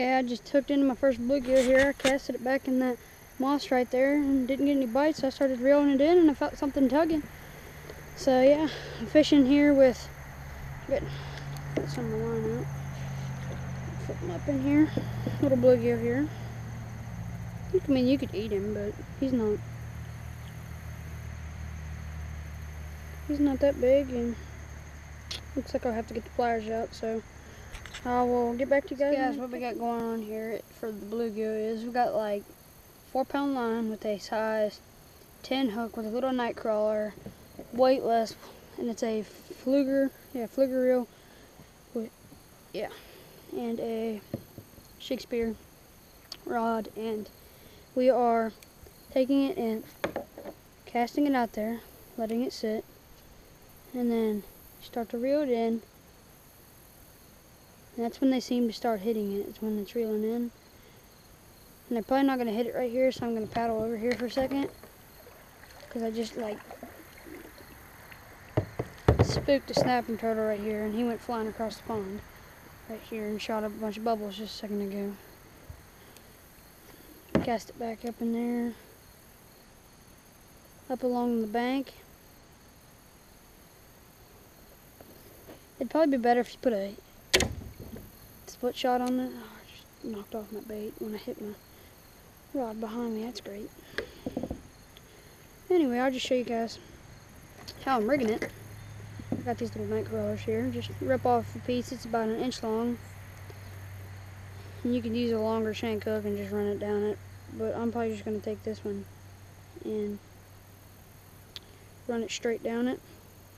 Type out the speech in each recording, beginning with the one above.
Okay, I just hooked into my first bluegill here. I casted it back in that moss right there and didn't get any bites, so I started reeling it in and I felt something tugging. So yeah, I'm fishing here with, get some of the line out, flip him up in here, little bluegill here. I mean, you could eat him, but he's not that big, and looks like I'll have to get the pliers out, so I will get back to you guys. Guys, what we got going on here for the bluegill is we got like 4-pound line with a size 10 hook with a little night crawler, weightless, and it's a fluger reel with, and a Shakespeare rod, and we are taking it and casting it out there, letting it sit, and then start to reel it in. And that's when they seem to start hitting it. It's when it's reeling in. And they're probably not going to hit it right here, so I'm going to paddle over here for a second. Because I just like spooked a snapping turtle right here, and he went flying across the pond right here and shot up a bunch of bubbles just a second ago. Cast it back up in there, up along the bank. It'd probably be better if you put a split shot on it. Oh, I just knocked off my bait when I hit my rod behind me. That's great. Anyway, I'll just show you guys how I'm rigging it. I got these little night crawlers here. Just rip off a piece. It's about 1 inch long. And you can use a longer shank hook and just run it down it. But I'm probably just going to take this one and run it straight down it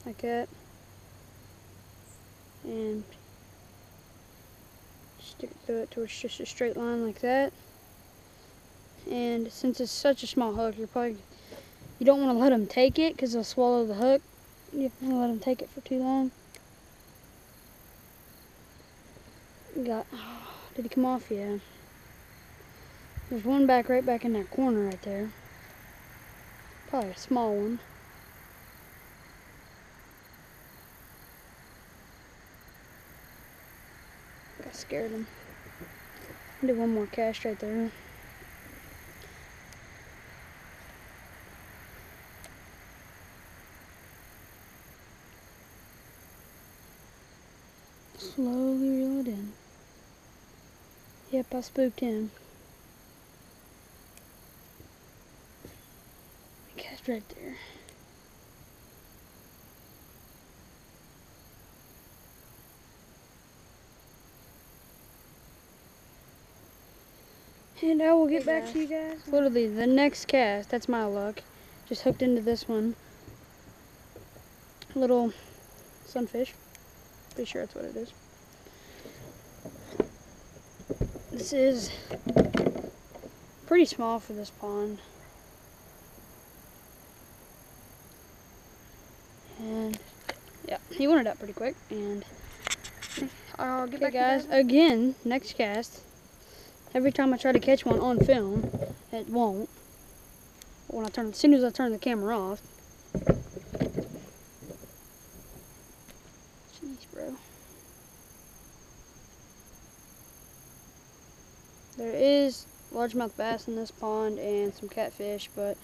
like that. And stick it through it to it's just a straight line like that. And since it's such a small hook, you don't want to let them take it because they'll swallow the hook. You don't want to let them take it for too long. Did he come off? Yeah. There's one right back in that corner right there. Probably a small one. I scared him. I'll do one more cast right there. Slowly reel it in. Yep, I spooked him. Cast right there. And I will get back to you guys. Literally, the next cast, that's my luck. Just hooked into this one. Little sunfish. Pretty sure that's what it is. This is pretty small for this pond. And yeah, he wanted up pretty quick. And I'll get back, guys. Again, next cast. Every time I try to catch one on film, it won't. As soon as I turn the camera off. Jeez, bro. There is largemouth bass in this pond and some catfish, but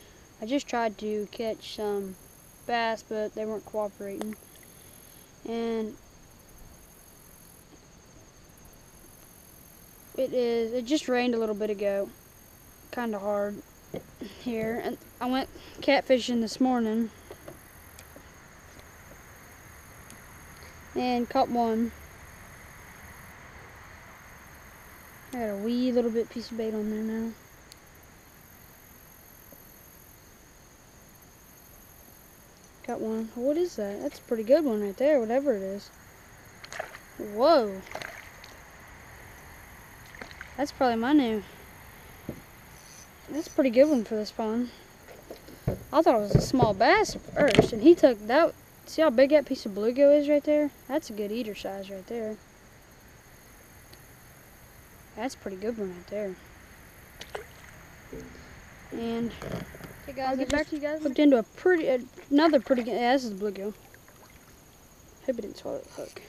I just tried to catch some bass, but they weren't cooperating. And it just rained a little bit ago, kind of hard here, and I went catfishing this morning and caught one. I got a wee little bit piece of bait on there now. Got one. What is that? That's a pretty good one right there, whatever it is. Whoa. That's probably my new. That's a pretty good one for this pond. I thought it was a small bass at first, and he took that. See how big that piece of bluegill is right there? That's a good eater size right there. That's a pretty good one right there. And hey guys, I'll get back to you guys. Hooked into another pretty good. Yeah, this is a bluegill. Hope it didn't swallow the hook.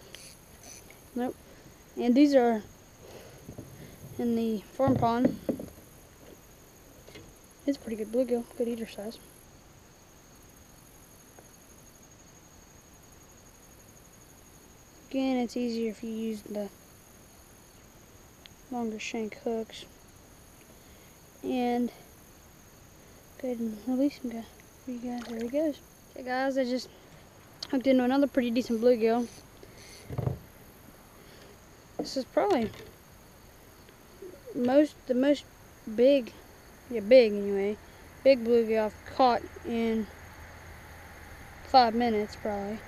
Nope. And these are. in the farm pond. It's a pretty good bluegill, good eater size. Again, it's easier if you use the longer shank hooks. And go ahead and release him, guys. For you guys. There he goes. Okay, guys, I just hooked into another pretty decent bluegill. This is probably the most big anyway, big bluegill I've caught in 5 minutes probably.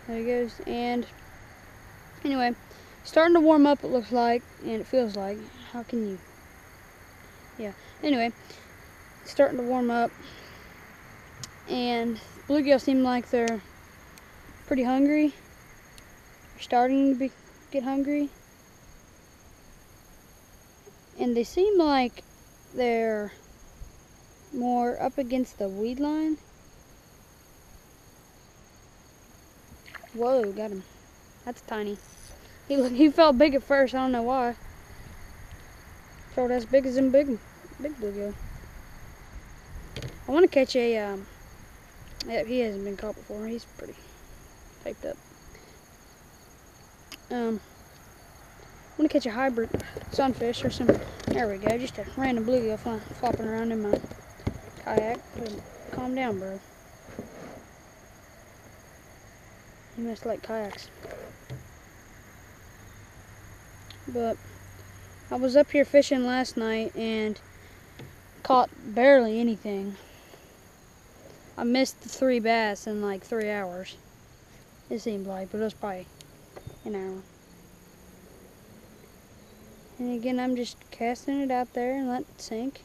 There he goes. And anyway, starting to warm up, it looks like, and it feels like. How can you? Yeah. Anyway, starting to warm up, and bluegill seem like they're pretty hungry. They're starting to get hungry, and they seem like they're more up against the weed line. Whoa, got him. That's tiny. He felt big at first. I don't know why. Felt as big as them big bluegill. I want to catch a. Yeah, he hasn't been caught before. He's pretty hyped up. I want to catch a hybrid sunfish or some. There we go. Just a random bluegill flopping around in my kayak. Calm down, bro. You must like kayaks. But I was up here fishing last night and caught barely anything. I missed the 3 bass in like 3 hours. It seemed like, but it was probably an hour. And again, I'm just casting it out there and letting it sink.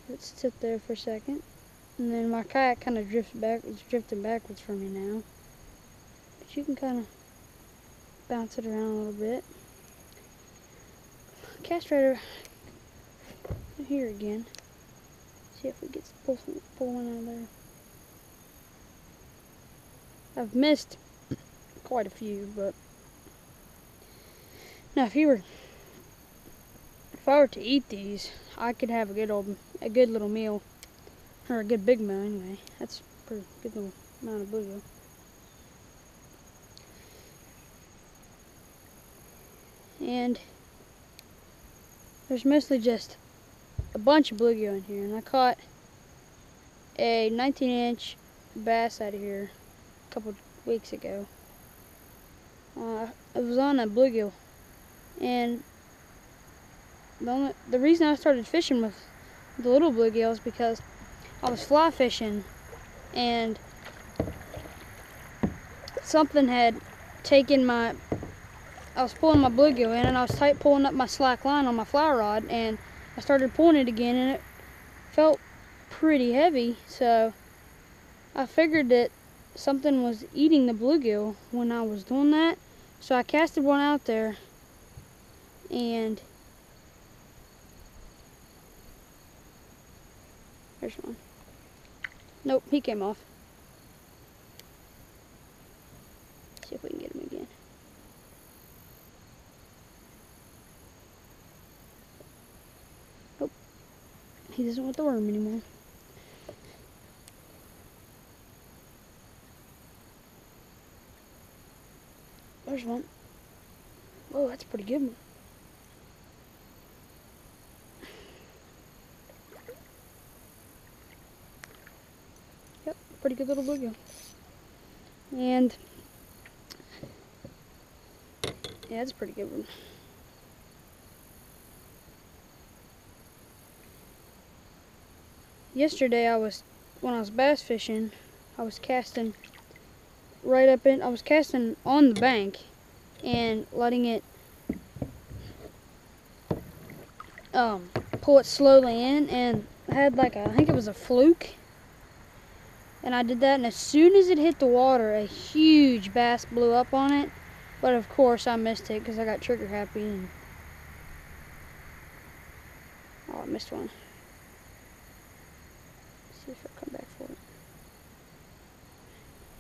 Let's sit there for a second. And then my kayak kind of drifts back. It's drifting backwards for me now. But you can kind of bounce it around a little bit. Cast right here again. See if we get to pull one out of there. I've missed quite a few, but now if I were to eat these, I could have a good little meal, or a good big meal anyway. That's a pretty good little amount of bluegill. And there's mostly just a bunch of bluegill in here, and I caught a 19-inch bass out of here a couple weeks ago. It was on a bluegill, and the reason I started fishing with the little bluegill is because I was fly fishing, and something had taken I was pulling my bluegill in, and I was pulling up my slack line on my fly rod, and I started pulling it again, and it felt pretty heavy, so I figured that something was eating the bluegill when I was doing that. So I casted one out there, and there's one. Nope, he came off. See if we can get him again. Nope, he doesn't want the worm anymore. There's one. Oh, that's a pretty good one. Yep, pretty good little bluegill. And yeah, that's a pretty good one. Yesterday when I was bass fishing, I was casting I was casting on the bank and letting it pull it slowly in, and I had I think it was a fluke, and I did that, and as soon as it hit the water, a huge bass blew up on it, but of course I missed it because I got trigger happy, and oh, I missed one. Let's see if I'll come back for it.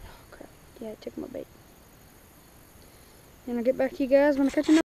Oh crap, yeah, it took my bait. And I'll get back to you guys when I catch another.